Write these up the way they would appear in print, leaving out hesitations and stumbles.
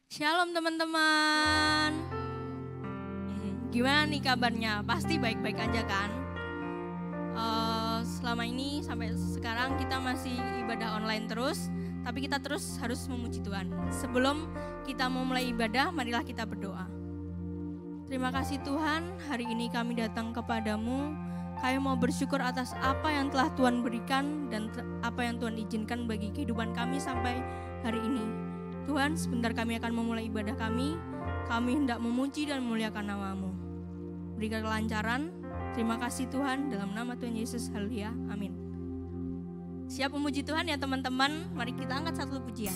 Shalom teman-teman. Gimana nih kabarnya? Pasti baik-baik aja kan? Selama ini sampai sekarang kita masih ibadah online terus, tapi kita terus harus memuji Tuhan. Sebelum kita memulai ibadah, marilah kita berdoa. Terima kasih Tuhan, hari ini kami datang kepadamu. Kami mau bersyukur atas apa yang telah Tuhan berikan dan apa yang Tuhan izinkan bagi kehidupan kami sampai hari ini. Tuhan, sebentar kami akan memulai ibadah kami hendak memuji dan memuliakan nama-Mu. Berikan kelancaran, terima kasih Tuhan, dalam nama Tuhan Yesus, haleluya, amin. Siap memuji Tuhan ya teman-teman, mari kita angkat satu pujian.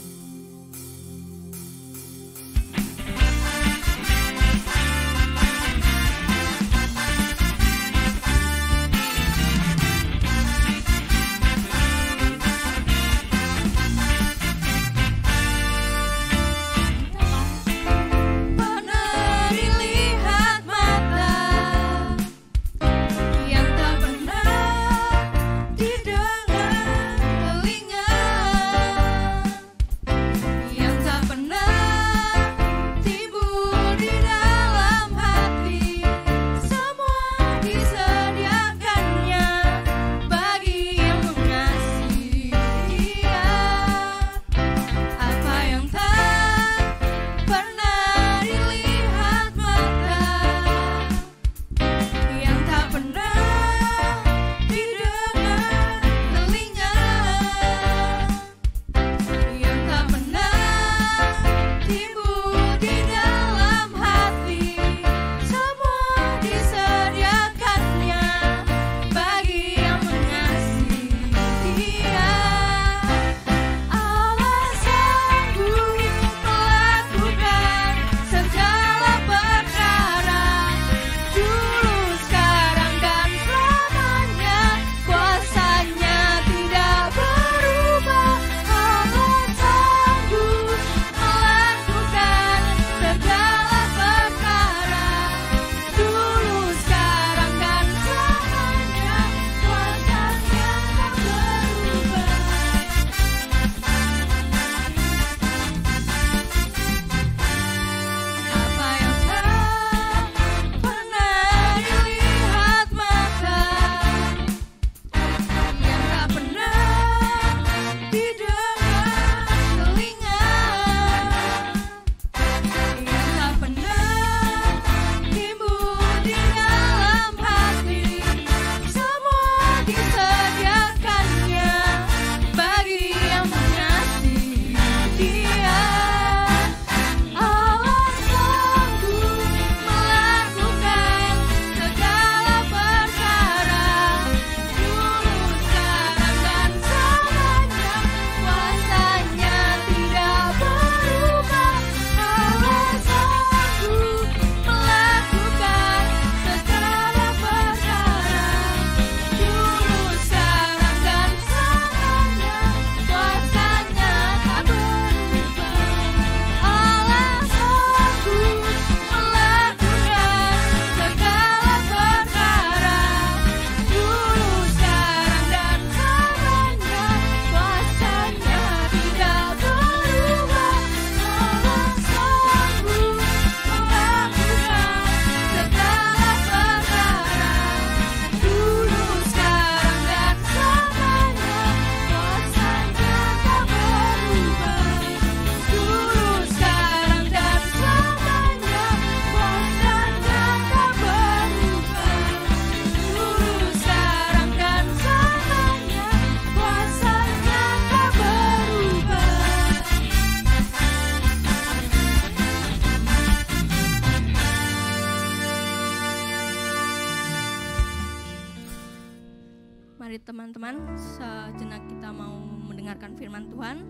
Teman-teman, sejenak kita mau mendengarkan firman Tuhan.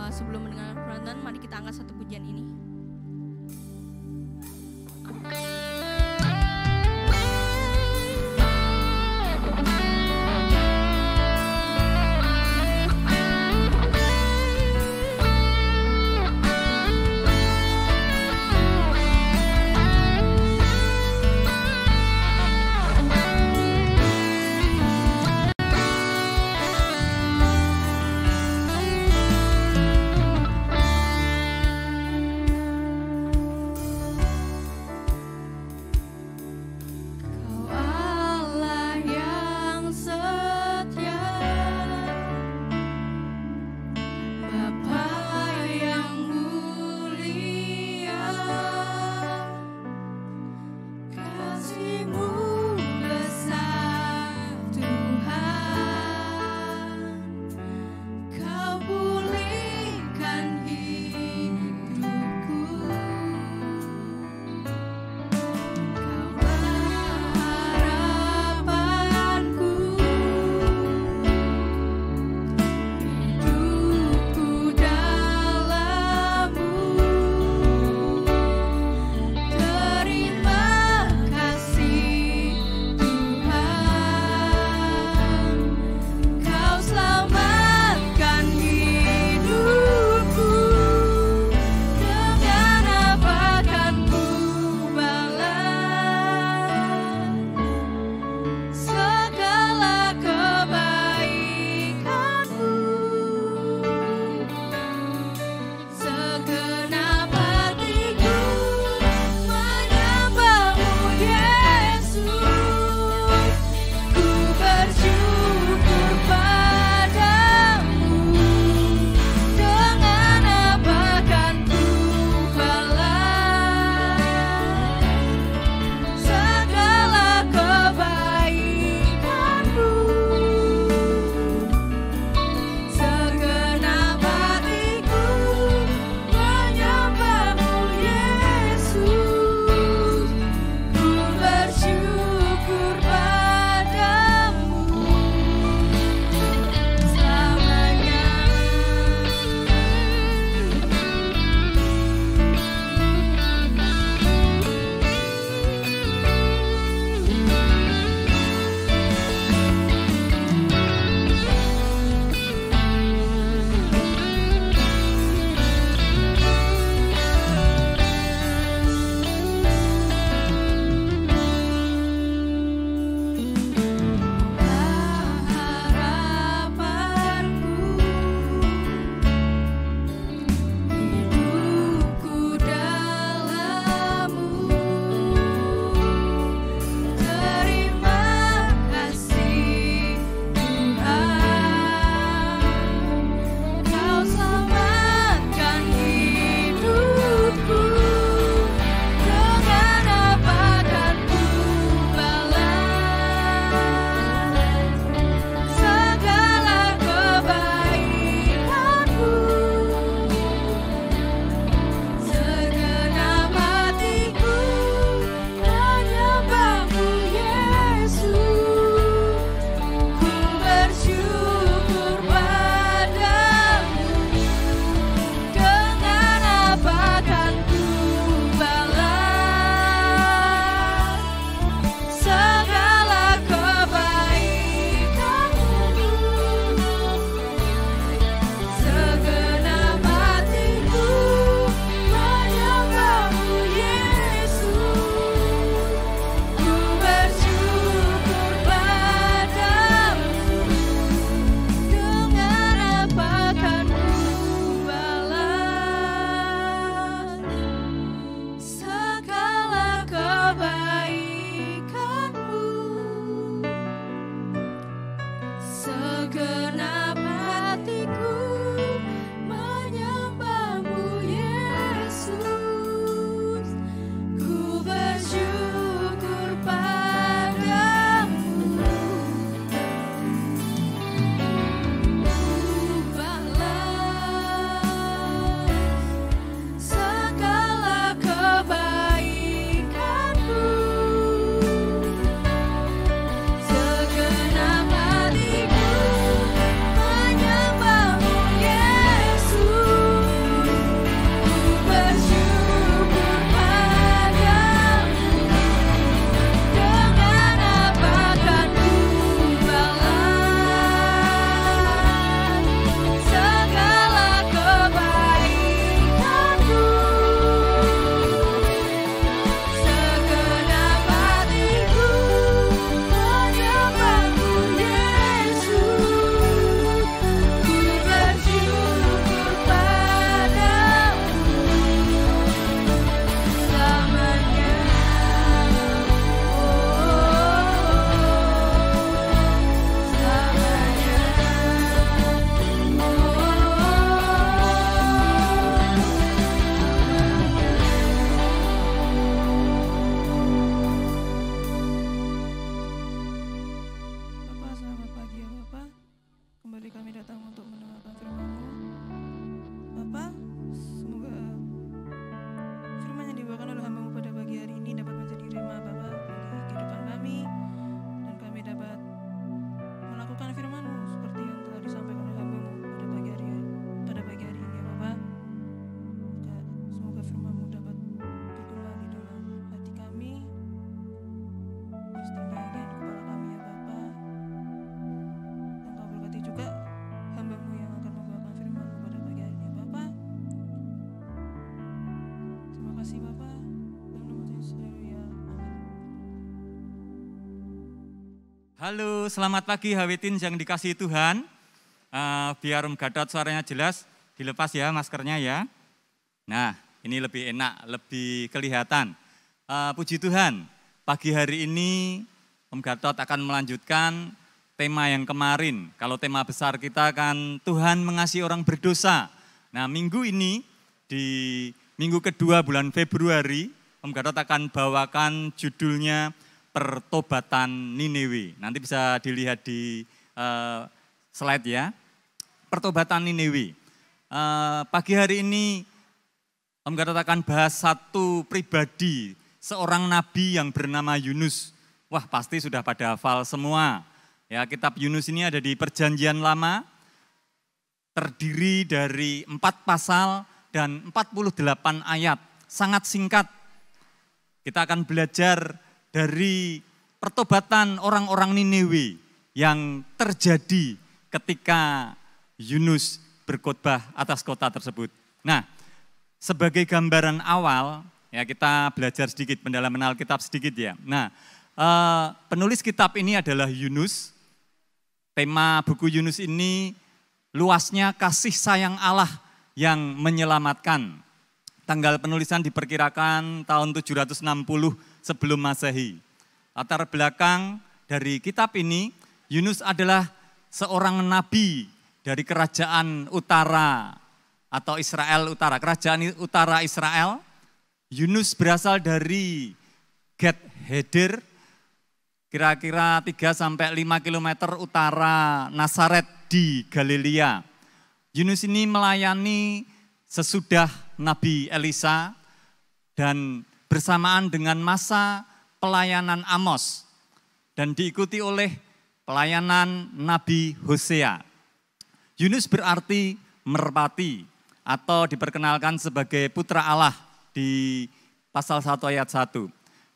Sebelum mendengarkan firman Tuhan, mari kita angkat satu pujian ini. kasih Bapa, dalam nama Yesus, haleluya. Halo, selamat pagi Hawetin yang dikasihi Tuhan. Biar Om Gadot suaranya jelas, dilepas ya maskernya ya. Nah, ini lebih enak, lebih kelihatan. Puji Tuhan, pagi hari ini Om Gadot akan melanjutkan tema yang kemarin. Kalau tema besar kita kan Tuhan mengasihi orang berdosa. Nah, minggu ini di minggu kedua bulan Februari, Om Gadot akan bawakan judulnya Pertobatan Niniwe. Nanti bisa dilihat di slide ya. Pertobatan Niniwe. Pagi hari ini Om Gadot akan bahas satu pribadi, seorang nabi yang bernama Yunus. Wah, pasti sudah pada hafal semua. Ya, kitab Yunus ini ada di Perjanjian Lama, terdiri dari 4 pasal dan 48 ayat. Sangat singkat. Kita akan belajar dari pertobatan orang-orang Niniwe yang terjadi ketika Yunus berkhotbah atas kota tersebut. Nah, sebagai gambaran awal, ya kita belajar sedikit pendalaman Alkitab sedikit ya. Nah, penulis kitab ini adalah Yunus. Tema buku Yunus ini luasnya kasih sayang Allah yang menyelamatkan. Tanggal penulisan diperkirakan tahun 760 sebelum Masehi. Latar belakang dari kitab ini, Yunus adalah seorang nabi dari kerajaan utara atau Israel utara, kerajaan utara Israel. Yunus berasal dari Gad Heder, kira-kira 3-5 km utara Nazaret di Galilea. Yunus ini melayani sesudah Nabi Elisa dan bersamaan dengan masa pelayanan Amos dan diikuti oleh pelayanan Nabi Hosea. Yunus berarti merpati atau diperkenalkan sebagai putra Allah di pasal 1 ayat 1.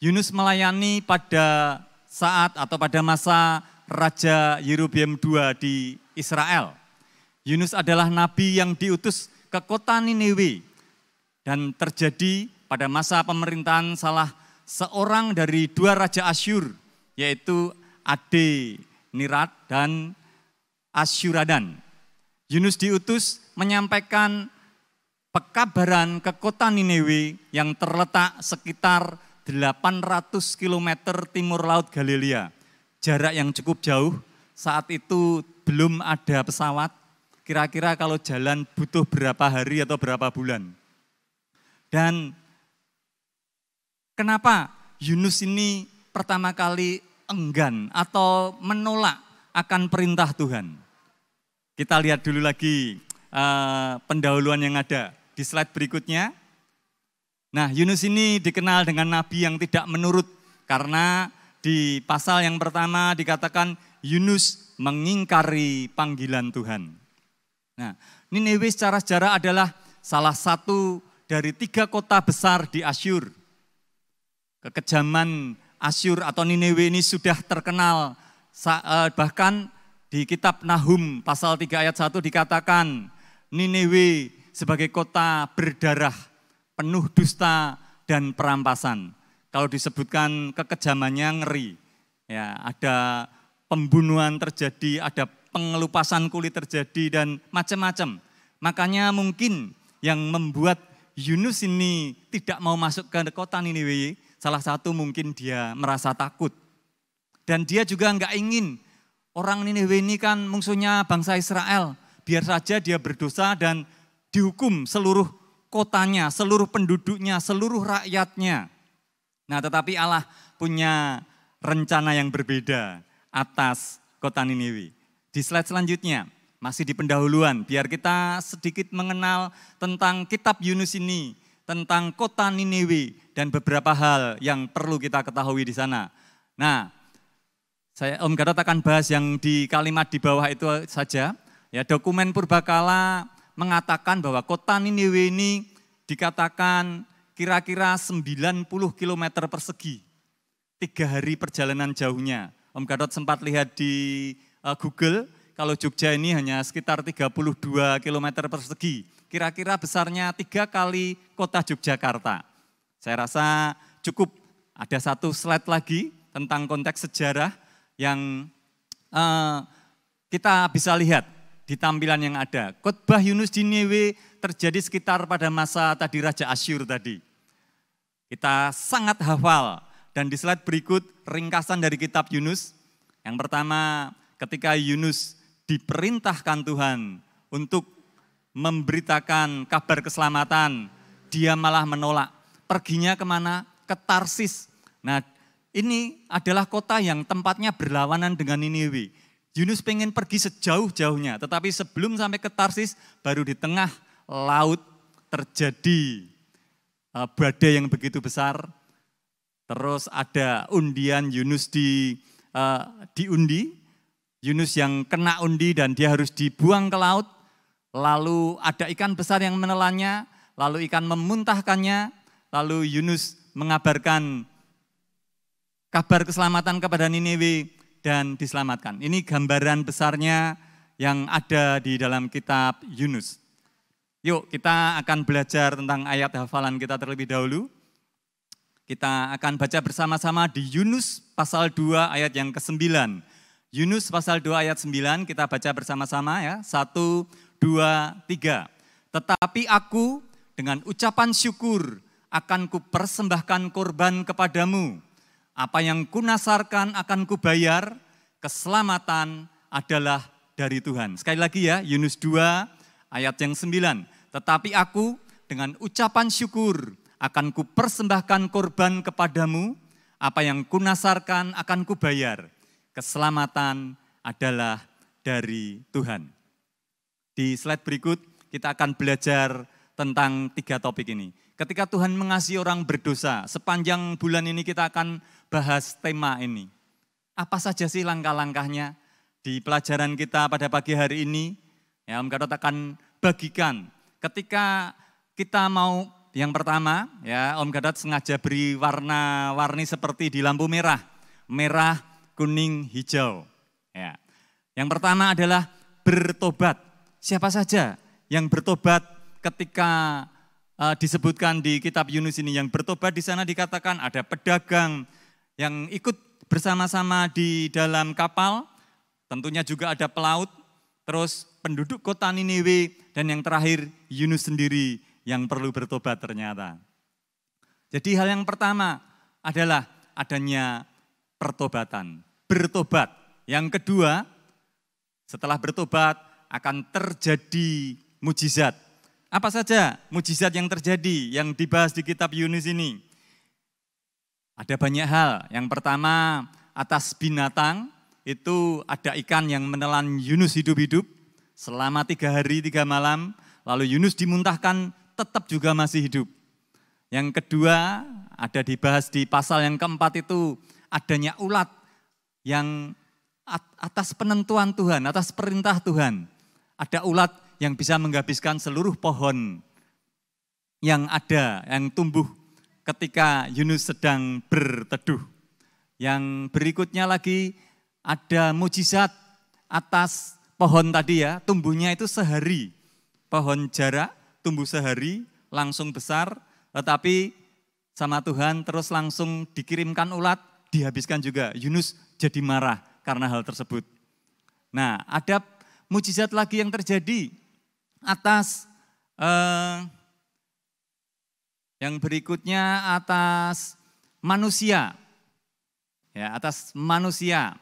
Yunus melayani pada saat atau pada masa Raja Yerobeam II di Israel. Yunus adalah nabi yang diutus ke kota Niniwe dan terjadi pada masa pemerintahan salah seorang dari 2 raja Asyur, yaitu Ade Nirat dan Asyuradan. Yunus diutus menyampaikan pekabaran ke kota Niniwe yang terletak sekitar 800 km timur laut Galilea. Jarak yang cukup jauh, saat itu belum ada pesawat. Kira-kira kalau jalan butuh berapa hari atau berapa bulan. Dan kenapa Yunus ini pertama kali enggan atau menolak akan perintah Tuhan? Kita lihat dulu lagi pendahuluan yang ada di slide berikutnya. Nah, Yunus ini dikenal dengan nabi yang tidak menurut karena di pasal yang pertama dikatakan Yunus mengingkari panggilan Tuhan. Nah, Niniwe secara sejarah adalah salah satu dari 3 kota besar di Asyur. Kekejaman Asyur atau Niniwe ini sudah terkenal, bahkan di kitab Nahum pasal 3 ayat 1 dikatakan Niniwe sebagai kota berdarah, penuh dusta dan perampasan. Kalau disebutkan kekejamannya ngeri. Ya, ada pembunuhan terjadi, ada pengelupasan kulit terjadi dan macam-macam. Makanya mungkin yang membuat Yunus ini tidak mau masuk ke kota Niniwe, salah satu mungkin dia merasa takut. Dan dia juga enggak ingin, orang Niniwe ini kan musuhnya bangsa Israel, biar saja dia berdosa dan dihukum seluruh kotanya, seluruh penduduknya, seluruh rakyatnya. Nah, tetapi Allah punya rencana yang berbeda atas kota Niniwe. Di slide selanjutnya, masih di pendahuluan, biar kita sedikit mengenal tentang kitab Yunus ini, tentang kota Niniwe dan beberapa hal yang perlu kita ketahui di sana. Nah, Om Gadot akan bahas yang di kalimat di bawah itu saja. Ya, dokumen purbakala mengatakan bahwa kota Niniwe ini dikatakan kira-kira 90 km persegi. 3 hari perjalanan jauhnya. Om Gadot sempat lihat di Google, kalau Jogja ini hanya sekitar 32 km persegi. Kira-kira besarnya 3 kali kota Yogyakarta. Saya rasa cukup ada satu slide lagi tentang konteks sejarah yang kita bisa lihat di tampilan yang ada. Khotbah Yunus di Niniwe terjadi sekitar pada masa tadi Raja Asyur tadi. Kita sangat hafal dan di slide berikut ringkasan dari kitab Yunus. Yang pertama, ketika Yunus diperintahkan Tuhan untuk memberitakan kabar keselamatan, dia malah menolak. Perginya kemana? Ke Tarsis. Nah, ini adalah kota yang tempatnya berlawanan dengan Niniwe. Yunus pengen pergi sejauh-jauhnya, tetapi sebelum sampai ke Tarsis, baru di tengah laut terjadi badai yang begitu besar. Terus ada undian Yunus diundi, Yunus yang kena undi dan dia harus dibuang ke laut. Lalu ada ikan besar yang menelannya, lalu ikan memuntahkannya, lalu Yunus mengabarkan kabar keselamatan kepada Niniwe dan diselamatkan. Ini gambaran besarnya yang ada di dalam kitab Yunus. Yuk kita akan belajar tentang ayat hafalan kita terlebih dahulu. Kita akan baca bersama-sama di Yunus pasal 2 ayat yang ke-9. Yunus pasal 2 ayat 9 kita baca bersama-sama ya. 1, 2, 3. Tetapi aku dengan ucapan syukur akan kupersembahkan korban kepadamu. Apa yang kunasarkan akan kubayar, keselamatan adalah dari Tuhan. Sekali lagi ya, Yunus 2 ayat yang 9. Tetapi aku dengan ucapan syukur akan kupersembahkan korban kepadamu, apa yang kunasarkan akan kubayar. Keselamatan adalah dari Tuhan. Di slide berikut kita akan belajar tentang 3 topik ini. Ketika Tuhan mengasihi orang berdosa, sepanjang bulan ini kita akan bahas tema ini. Apa saja sih langkah-langkahnya di pelajaran kita pada pagi hari ini? Ya, Om Gatot akan bagikan. Ketika kita mau yang pertama, ya Om Gatot sengaja beri warna-warni seperti di lampu merah. Merah, kuning, hijau. Ya. Yang pertama adalah bertobat. Siapa saja yang bertobat ketika disebutkan di kitab Yunus ini. Yang bertobat di sana dikatakan ada pedagang yang ikut bersama-sama di dalam kapal. Tentunya juga ada pelaut. Terus penduduk kota Niniwe dan yang terakhir Yunus sendiri yang perlu bertobat ternyata. Jadi hal yang pertama adalah adanya pertobatan. Bertobat. Yang kedua, setelah bertobat akan terjadi mujizat. Apa saja mujizat yang terjadi yang dibahas di kitab Yunus ini? Ada banyak hal. Yang pertama, atas binatang itu ada ikan yang menelan Yunus hidup-hidup selama 3 hari 3 malam. Lalu Yunus dimuntahkan tetap juga masih hidup. Yang kedua, ada dibahas di pasal yang keempat itu adanya ulat yang atas penentuan Tuhan, atas perintah Tuhan. Ada ulat yang bisa menghabiskan seluruh pohon yang ada, yang tumbuh ketika Yunus sedang berteduh. Yang berikutnya lagi ada mujizat atas pohon tadi ya, tumbuhnya itu sehari. Pohon jarak tumbuh sehari, langsung besar, tetapi sama Tuhan terus langsung dikirimkan ulat, dihabiskan juga. Yunus jadi marah karena hal tersebut. Nah, ada mujizat lagi yang terjadi atas yang berikutnya atas manusia. Ya, atas manusia,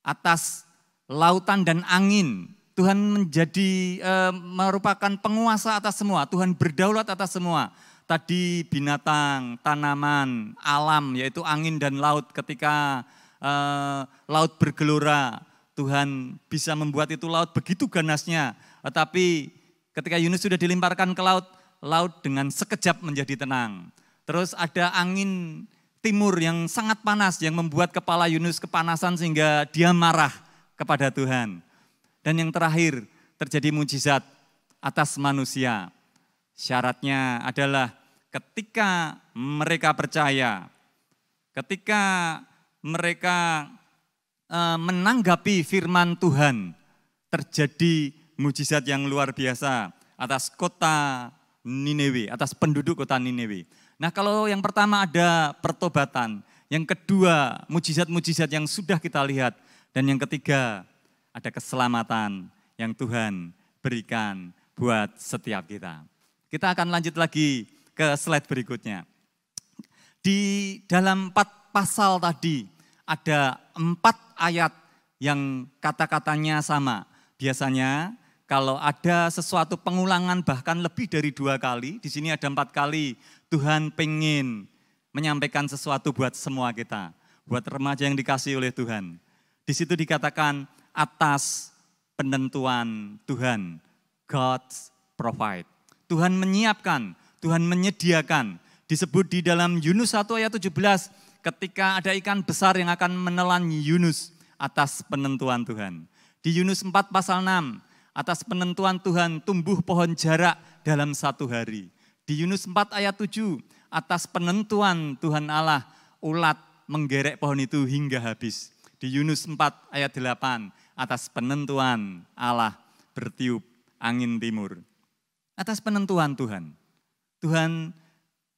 atas lautan dan angin. Tuhan menjadi merupakan penguasa atas semua. Tuhan berdaulat atas semua. Tadi binatang, tanaman, alam, yaitu angin dan laut. Ketika laut bergelora, Tuhan bisa membuat itu laut begitu ganasnya. Tetapi ketika Yunus sudah dilemparkan ke laut, laut dengan sekejap menjadi tenang. Terus ada angin timur yang sangat panas yang membuat kepala Yunus kepanasan sehingga dia marah kepada Tuhan. Dan yang terakhir terjadi mujizat atas manusia. Syaratnya adalah ketika mereka percaya, ketika mereka menanggapi firman Tuhan, terjadi mujizat yang luar biasa atas kota Niniwe, atas penduduk kota Niniwe. Nah, kalau yang pertama ada pertobatan, yang kedua mujizat-mujizat yang sudah kita lihat, dan yang ketiga ada keselamatan yang Tuhan berikan buat setiap kita. Kita akan lanjut lagi ke slide berikutnya. Di dalam 4 pasal tadi ada 4 ayat yang kata-katanya sama. Biasanya kalau ada sesuatu pengulangan bahkan lebih dari 2 kali, di sini ada 4 kali, Tuhan pengen menyampaikan sesuatu buat semua kita, buat remaja yang dikasihi oleh Tuhan. Di situ dikatakan atas penentuan Tuhan, God's provide. Tuhan menyiapkan, Tuhan menyediakan. Disebut di dalam Yunus 1 ayat 17, ketika ada ikan besar yang akan menelan Yunus atas penentuan Tuhan. Di Yunus 4 pasal 6, atas penentuan Tuhan tumbuh pohon jarak dalam 1 hari. Di Yunus 4 ayat 7, atas penentuan Tuhan Allah, ulat menggerek pohon itu hingga habis. Di Yunus 4 ayat 8, atas penentuan Allah bertiup angin timur. Atas penentuan Tuhan. Tuhan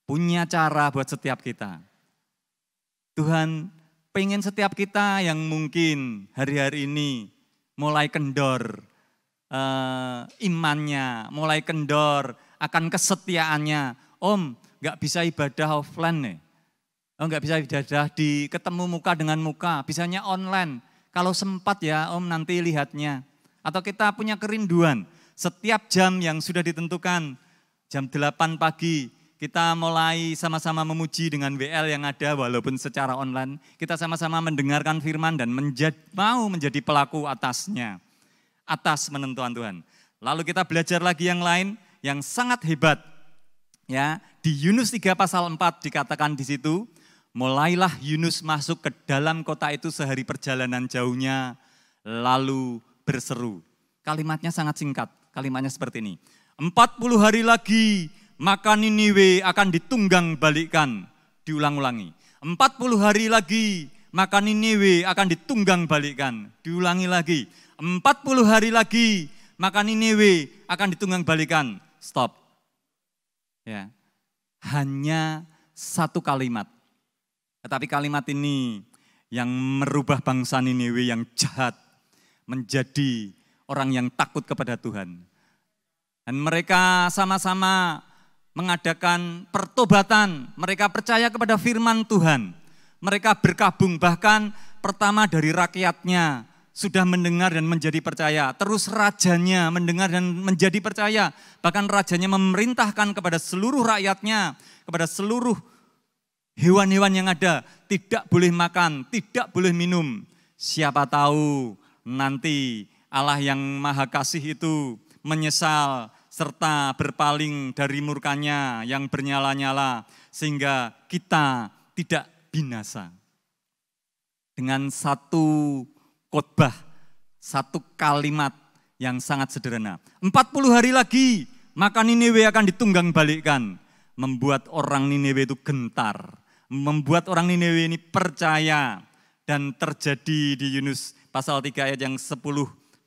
punya cara buat setiap kita. Tuhan pengen setiap kita yang mungkin hari-hari ini mulai kendor imannya, mulai kendor akan kesetiaannya. Om, gak bisa ibadah offline nih. Oh, gak bisa ibadah di ketemu muka dengan muka, bisanya online. Kalau sempat ya Om nanti lihatnya. Atau kita punya kerinduan, setiap jam yang sudah ditentukan, jam 8 pagi, kita mulai sama-sama memuji dengan WL yang ada walaupun secara online. Kita sama-sama mendengarkan firman dan mau menjadi pelaku atasnya. Atas penentuan Tuhan. Lalu kita belajar lagi yang lain yang sangat hebat. Ya, di Yunus 3 pasal 4 dikatakan di situ, mulailah Yunus masuk ke dalam kota itu sehari perjalanan jauhnya, lalu berseru. Kalimatnya sangat singkat, kalimatnya seperti ini. 40 hari lagi, maka Niniwe akan ditunggang balikkan. Diulang-ulangi. 40 hari lagi, maka Niniwe akan ditunggang balikkan. Diulangi lagi. 40 hari lagi, maka Niniwe akan ditunggang balikkan. Stop. Ya. Hanya 1 kalimat. Tetapi kalimat ini yang merubah bangsa Niniwe yang jahat menjadi orang yang takut kepada Tuhan. Dan mereka sama-sama mengadakan pertobatan, mereka percaya kepada firman Tuhan. Mereka berkabung, bahkan pertama dari rakyatnya sudah mendengar dan menjadi percaya. Terus rajanya mendengar dan menjadi percaya. Bahkan rajanya memerintahkan kepada seluruh rakyatnya, kepada seluruh hewan-hewan yang ada, tidak boleh makan, tidak boleh minum. Siapa tahu nanti Allah yang Maha Kasih itu menyesal serta berpaling dari murkanya yang bernyala-nyala sehingga kita tidak binasa. Dengan 1 khotbah, 1 kalimat yang sangat sederhana. 40 hari lagi, maka Niniwe akan ditunggang balikkan. Membuat orang Niniwe itu gentar. Membuat orang Niniwe ini percaya. Dan terjadi di Yunus pasal 3 ayat yang 10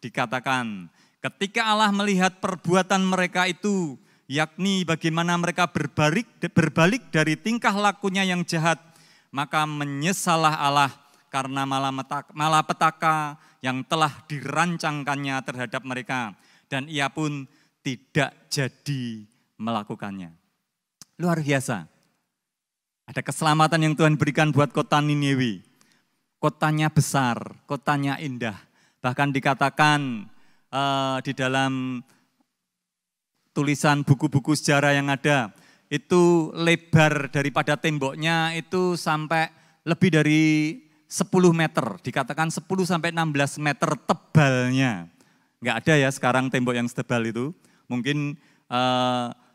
dikatakan, ketika Allah melihat perbuatan mereka itu, yakni bagaimana mereka berbalik dari tingkah lakunya yang jahat, maka menyesallah Allah karena malapetaka yang telah dirancangkannya terhadap mereka. Dan ia pun tidak jadi melakukannya. Luar biasa. Ada keselamatan yang Tuhan berikan buat kota Niniwe. Kotanya besar, kotanya indah. Bahkan dikatakan di dalam tulisan buku-buku sejarah yang ada, itu lebar daripada temboknya itu sampai lebih dari 10 meter, dikatakan 10 sampai 16 meter tebalnya. Enggak ada ya sekarang tembok yang setebal itu, mungkin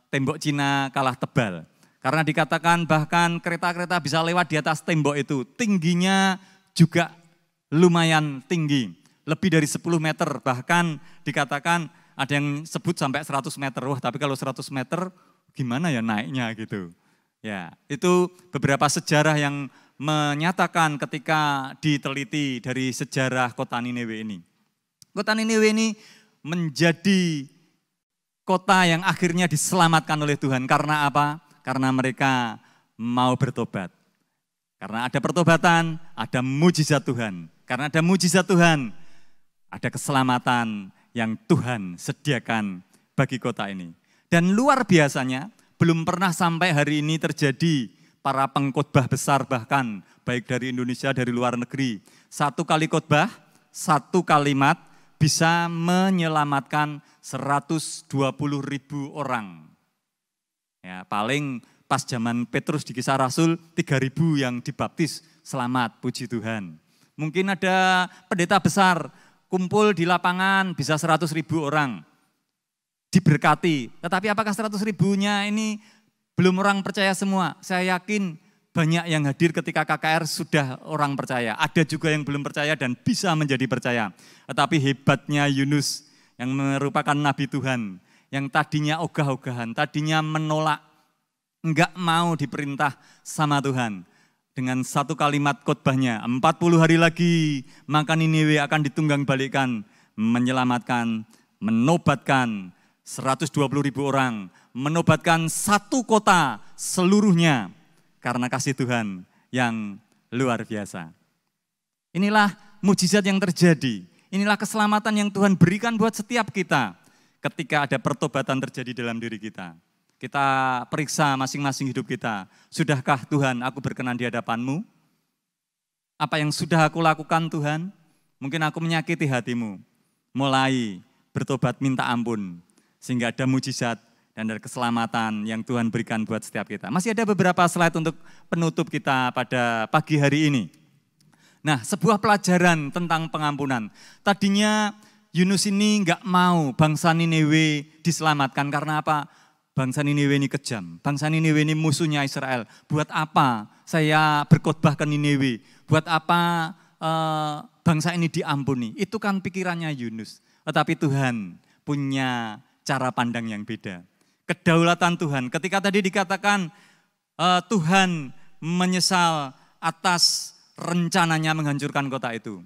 tembok Cina kalah tebal. Karena dikatakan bahkan kereta-kereta bisa lewat di atas tembok itu, tingginya juga lumayan tinggi. Lebih dari 10 meter, bahkan dikatakan ada yang sebut sampai 100 meter. Wah, tapi kalau 100 meter gimana ya naiknya gitu. Ya, itu beberapa sejarah yang menyatakan ketika diteliti dari sejarah kota Niniwe ini. Kota Niniwe ini menjadi kota yang akhirnya diselamatkan oleh Tuhan. Karena apa? Karena mereka mau bertobat. Karena ada pertobatan, ada mujizat Tuhan. Karena ada mujizat Tuhan, ada keselamatan yang Tuhan sediakan bagi kota ini. Dan luar biasanya, belum pernah sampai hari ini terjadi para pengkhotbah besar bahkan, baik dari Indonesia, dari luar negeri. Satu kali khotbah, satu kalimat bisa menyelamatkan 120.000 orang. Ya, paling pas zaman Petrus di Kisah Rasul, 3.000 yang dibaptis, selamat, puji Tuhan. Mungkin ada pendeta besar, kumpul di lapangan bisa 100.000 orang, diberkati. Tetapi apakah 100.000-nya ini belum orang percaya semua? Saya yakin banyak yang hadir ketika KKR sudah orang percaya. Ada juga yang belum percaya dan bisa menjadi percaya. Tetapi hebatnya Yunus yang merupakan nabi Tuhan, yang tadinya ogah-ogahan, tadinya menolak, enggak mau diperintah sama Tuhan. Dengan satu kalimat khotbahnya, 40 hari lagi maka Niniwe akan ditunggang balikkan, menyelamatkan, menobatkan 120.000 orang, menobatkan satu kota seluruhnya karena kasih Tuhan yang luar biasa. Inilah mujizat yang terjadi, inilah keselamatan yang Tuhan berikan buat setiap kita ketika ada pertobatan terjadi dalam diri kita. Kita periksa masing-masing hidup kita. Sudahkah Tuhan aku berkenan di hadapan-Mu? Apa yang sudah aku lakukan Tuhan? Mungkin aku menyakiti hati-Mu. Mulai bertobat minta ampun. Sehingga ada mujizat dan ada keselamatan yang Tuhan berikan buat setiap kita. Masih ada beberapa slide untuk penutup kita pada pagi hari ini. Nah, sebuah pelajaran tentang pengampunan. Tadinya Yunus ini enggak mau bangsa Niniwe diselamatkan. Karena apa? Bangsa Niniwe ini kejam, bangsa Niniwe ini musuhnya Israel. Buat apa saya berkhotbah ke Niniwe? Buat apa bangsa ini diampuni? Itu kan pikirannya Yunus. Tetapi Tuhan punya cara pandang yang beda. Kedaulatan Tuhan, ketika tadi dikatakan Tuhan menyesal atas rencananya menghancurkan kota itu.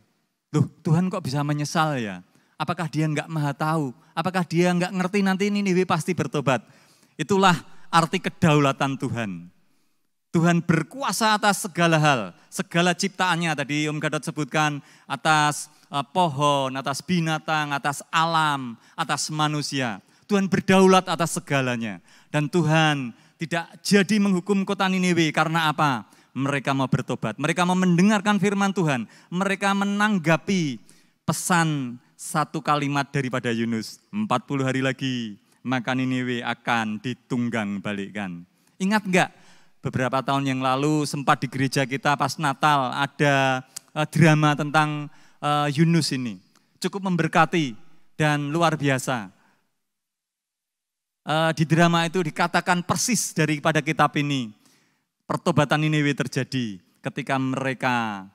Loh, Tuhan kok bisa menyesal ya? Apakah dia enggak maha tahu? Apakah dia enggak ngerti nanti Niniwe pasti bertobat? Itulah arti kedaulatan Tuhan. Tuhan berkuasa atas segala hal, segala ciptaannya. Tadi Om Gadot sebutkan atas pohon, atas binatang, atas alam, atas manusia. Tuhan berdaulat atas segalanya. Dan Tuhan tidak jadi menghukum kota Niniwe karena apa? Mereka mau bertobat, mereka mau mendengarkan firman Tuhan. Mereka menanggapi pesan satu kalimat daripada Yunus. 40 hari lagi maka Niniwe akan ditunggang balikkan. Ingat enggak, beberapa tahun yang lalu sempat di gereja kita pas Natal ada drama tentang Yunus ini. Cukup memberkati dan luar biasa. Di drama itu dikatakan persis daripada kitab ini. Pertobatan Niniwe terjadi ketika mereka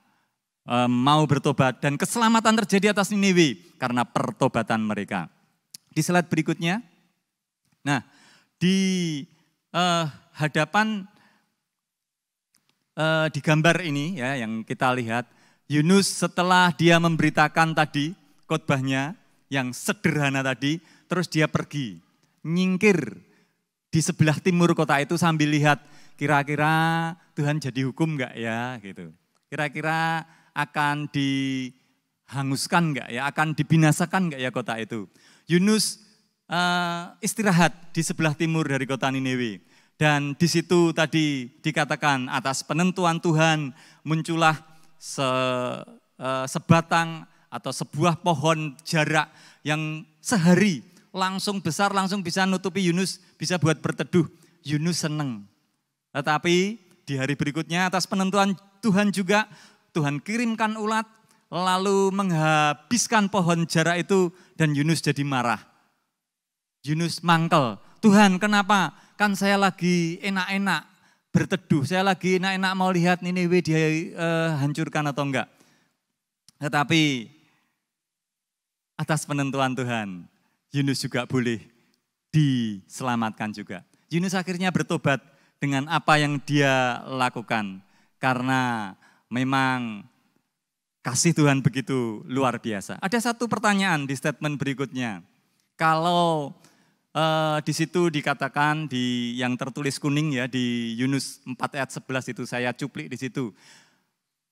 mau bertobat dan keselamatan terjadi atas Niniwe karena pertobatan mereka. Di slide berikutnya. Nah, di hadapan di gambar ini ya yang kita lihat, Yunus setelah dia memberitakan tadi khotbahnya yang sederhana tadi, terus dia pergi nyingkir di sebelah timur kota itu sambil lihat kira-kira Tuhan jadi hukum enggak ya gitu. Kira-kira akan dihanguskan enggak ya, akan dibinasakan enggak ya kota itu. Yunus istirahat di sebelah timur dari kota Niniwe. Dan di situ tadi dikatakan atas penentuan Tuhan muncullah sebatang atau sebuah pohon jarak yang sehari langsung besar, langsung bisa nutupi Yunus, bisa buat berteduh. Yunus senang. Tetapi di hari berikutnya atas penentuan Tuhan juga, Tuhan kirimkan ulat lalu menghabiskan pohon jarak itu dan Yunus jadi marah. Yunus mangkel, Tuhan kenapa? Kan saya lagi enak-enak berteduh, saya lagi enak-enak mau lihat Niniwe dihancurkan atau enggak. Tetapi atas penentuan Tuhan, Yunus juga boleh diselamatkan juga. Yunus akhirnya bertobat dengan apa yang dia lakukan. Karena memang kasih Tuhan begitu luar biasa. Ada satu pertanyaan di statement berikutnya. Kalau Di situ dikatakan di yang tertulis kuning ya di Yunus 4 ayat 11 itu saya cuplik di situ.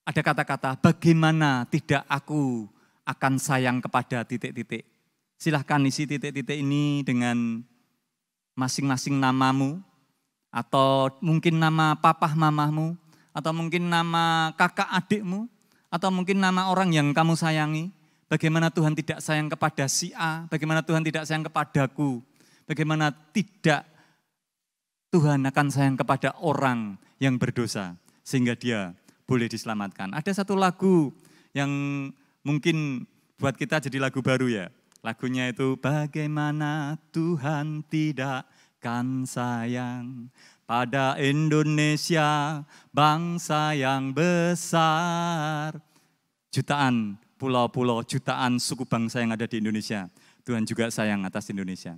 Ada kata-kata bagaimana tidak aku akan sayang kepada titik-titik. Silahkan isi titik-titik ini dengan masing-masing namamu atau mungkin nama papah mamahmu atau mungkin nama kakak adikmu atau mungkin nama orang yang kamu sayangi. Bagaimana Tuhan tidak sayang kepada si A, bagaimana Tuhan tidak sayang kepadaku. Bagaimana tidak Tuhan akan sayang kepada orang yang berdosa sehingga dia boleh diselamatkan. Ada satu lagu yang mungkin buat kita jadi lagu baru ya. Lagunya itu bagaimana Tuhan tidak kan sayang pada Indonesia bangsa yang besar. Jutaan pulau-pulau, jutaan suku bangsa yang ada di Indonesia. Tuhan juga sayang atas Indonesia.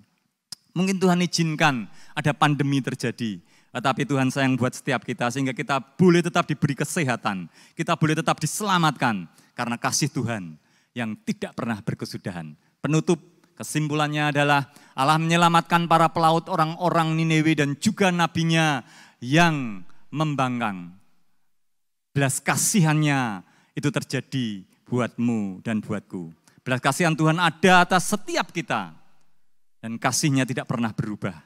Mungkin Tuhan izinkan ada pandemi terjadi, tetapi Tuhan sayang buat setiap kita sehingga kita boleh tetap diberi kesehatan, kita boleh tetap diselamatkan karena kasih Tuhan yang tidak pernah berkesudahan. Penutup kesimpulannya adalah Allah menyelamatkan para pelaut orang-orang Niniwe dan juga nabinya yang membangkang. Belas kasihannya itu terjadi buatmu dan buatku. Belas kasihan Tuhan ada atas setiap kita. Dan kasihnya tidak pernah berubah.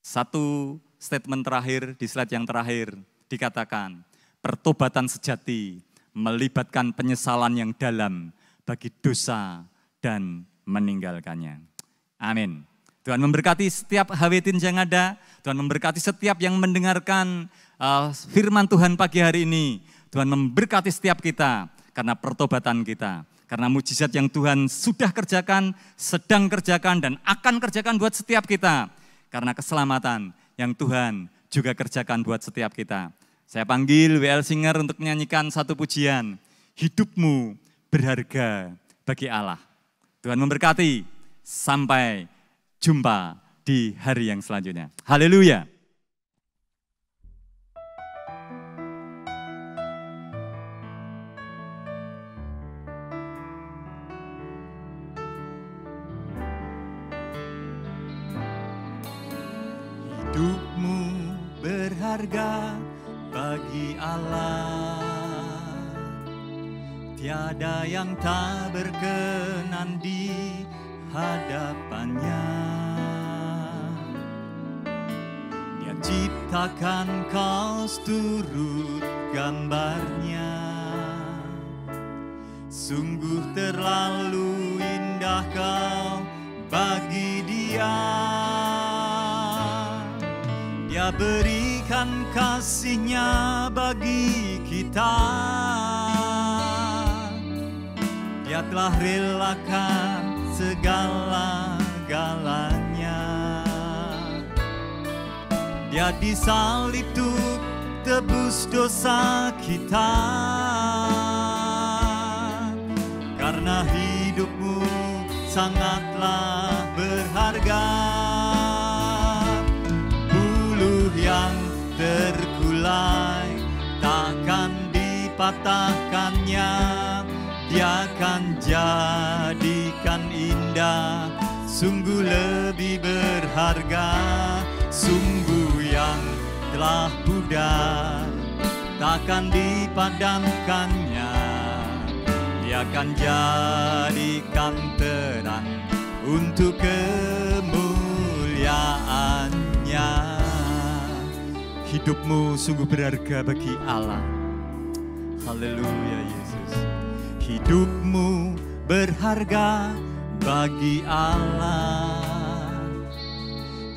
Satu statement terakhir di slide yang terakhir dikatakan, pertobatan sejati melibatkan penyesalan yang dalam bagi dosa dan meninggalkannya. Amin. Tuhan memberkati setiap HW Teens yang ada, Tuhan memberkati setiap yang mendengarkan firman Tuhan pagi hari ini. Tuhan memberkati setiap kita karena pertobatan kita. Karena mujizat yang Tuhan sudah kerjakan, sedang kerjakan, dan akan kerjakan buat setiap kita. Karena keselamatan yang Tuhan juga kerjakan buat setiap kita. Saya panggil WL Singer untuk menyanyikan satu pujian. Hidupmu berharga bagi Allah. Tuhan memberkati. Sampai jumpa di hari yang selanjutnya. Haleluya. Hidupmu berharga bagi Allah, tiada yang tak berkenan di hadapannya. Dia ciptakan kau seturut gambarnya, sungguh terlalu indah kau bagi Dia. Dia berikan kasih-Nya bagi kita. Dia telah relakan segala-galanya. Dia disalib untuk tebus dosa kita. Karena hidupmu sangatlah berharga. Yang terkulai takkan dipatahkannya. Dia akan jadikan indah, sungguh lebih berharga. Sungguh yang telah pudar takkan dipadamkannya. Dia akan jadikan terang untuk kemuliaan-Nya. Hidupmu sungguh berharga bagi Allah. Haleluya Yesus. Hidupmu berharga bagi Allah.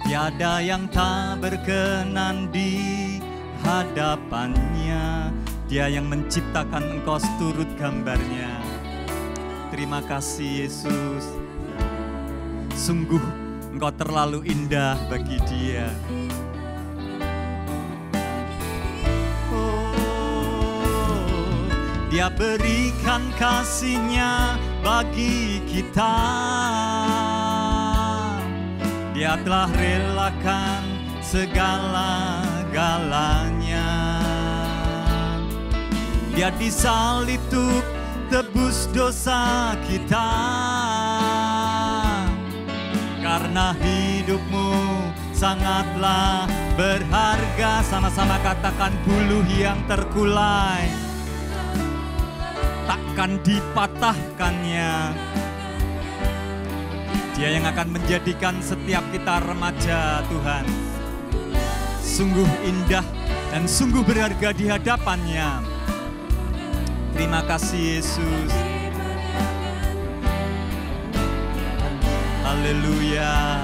Tiada yang tak berkenan di hadapannya. Dia yang menciptakan engkau seturut gambarnya. Terima kasih Yesus. Sungguh engkau terlalu indah bagi Dia. Dia berikan kasih-Nya bagi kita. Dia telah relakan segala-galanya. Dia disalib untuk tebus dosa kita. karena hidupmu sangatlah berharga. Sama-sama katakan, buluh yang terkulai takkan dipatahkannya. Dia yang akan menjadikan setiap kita remaja, Tuhan, sungguh indah dan sungguh berharga di hadapannya. Terima kasih Yesus. Haleluya.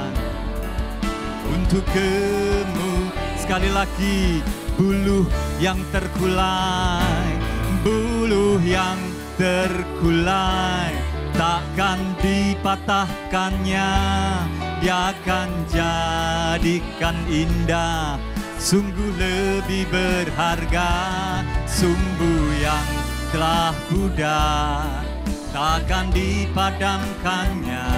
Untukmu sekali lagi, buluh yang terkulai, buluh yang terkulai takkan dipatahkannya. Dia akan jadikan indah, sungguh lebih berharga. Sumbu yang telah pudar takkan dipadamkannya.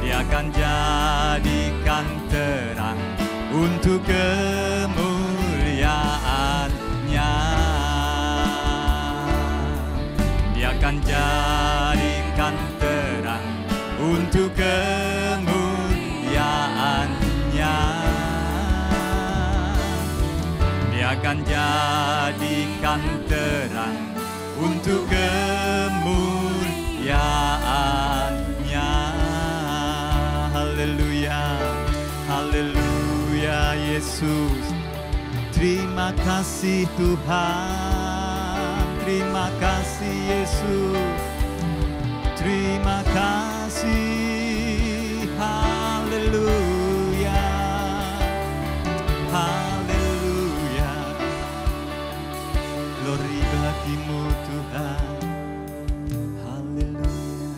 Dia akan jadikan terang untuk kemuliaannya. Dia akan jadikan terang untuk kemuliaannya. Dia akan jadikan terang untuk kemuliaannya. Haleluya, haleluya Yesus. Terima kasih Tuhan, terima kasih Yesus, terima kasih. Haleluya, haleluya. Glory bagimu Tuhan. Haleluya.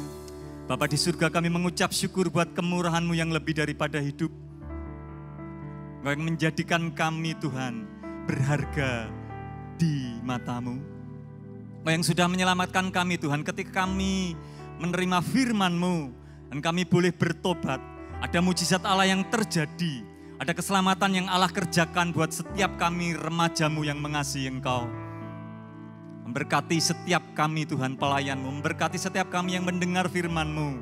Bapa di surga, kami mengucap syukur buat kemurahan-Mu yang lebih daripada hidup. Engkau yang menjadikan kami Tuhan berharga di mata-Mu. Engkau yang sudah menyelamatkan kami Tuhan ketika kami menerima firman-Mu dan kami boleh bertobat. Ada mujizat Allah yang terjadi, ada keselamatan yang Allah kerjakan buat setiap kami remaja-Mu yang mengasihi Engkau. Memberkati setiap kami Tuhan pelayan-Mu, memberkati setiap kami yang mendengar firman-Mu,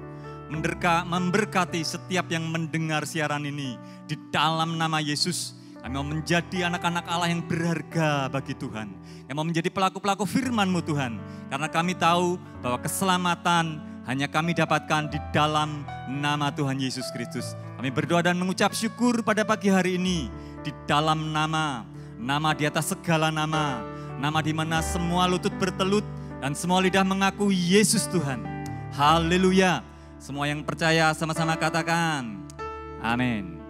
memberkati setiap yang mendengar siaran ini. Di dalam nama Yesus, kami mau menjadi anak-anak Allah yang berharga bagi Tuhan, yang mau menjadi pelaku-pelaku firman-Mu Tuhan. Karena kami tahu bahwa keselamatan hanya kami dapatkan di dalam nama Tuhan Yesus Kristus. Kami berdoa dan mengucap syukur pada pagi hari ini di dalam nama di atas segala nama, nama di mana semua lutut bertelut dan semua lidah mengaku Yesus Tuhan. Haleluya. Semua yang percaya sama-sama katakan amin.